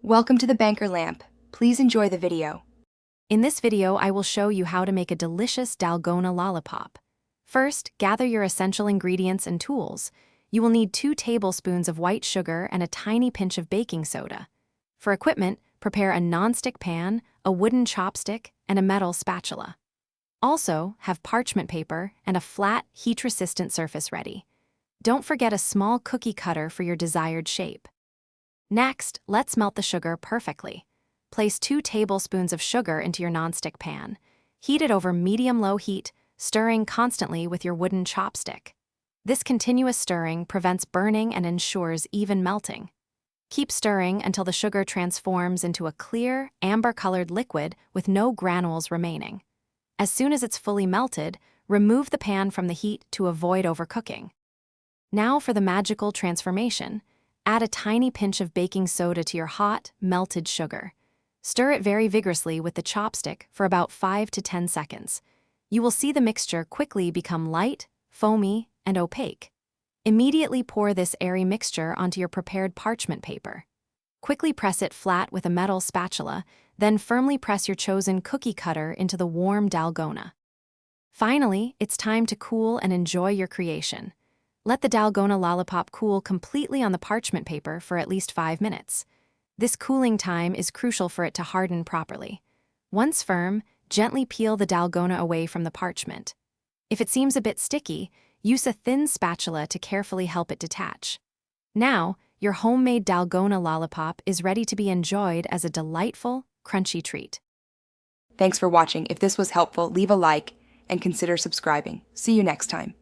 Welcome to the Banker Lamp. Please enjoy the video. In this video, I will show you how to make a delicious Dalgona Lollipop. First, gather your essential ingredients and tools. You will need 2 tablespoons of white sugar and a tiny pinch of baking soda. For equipment, prepare a non-stick pan, a wooden chopstick, and a metal spatula. Also, have parchment paper and a flat, heat-resistant surface ready. Don't forget a small cookie cutter for your desired shape. Next, let's melt the sugar perfectly. Place 2 tablespoons of sugar into your nonstick pan. Heat it over medium-low heat, stirring constantly with your wooden chopstick. This continuous stirring prevents burning and ensures even melting. Keep stirring until the sugar transforms into a clear, amber-colored liquid with no granules remaining. As soon as it's fully melted, remove the pan from the heat to avoid overcooking. Now for the magical transformation. Add a tiny pinch of baking soda to your hot, melted sugar. Stir it very vigorously with the chopstick for about 5 to 10 seconds. You will see the mixture quickly become light, foamy, and opaque. Immediately pour this airy mixture onto your prepared parchment paper. Quickly press it flat with a metal spatula, then firmly press your chosen cookie cutter into the warm Dalgona. Finally, it's time to cool and enjoy your creation. Let the Dalgona Lollipop cool completely on the parchment paper for at least 5 minutes. This cooling time is crucial for it to harden properly. Once firm, gently peel the Dalgona away from the parchment. If it seems a bit sticky, use a thin spatula to carefully help it detach. Now, your homemade Dalgona Lollipop is ready to be enjoyed as a delightful, crunchy treat. Thanks for watching. If this was helpful, leave a like and consider subscribing. See you next time.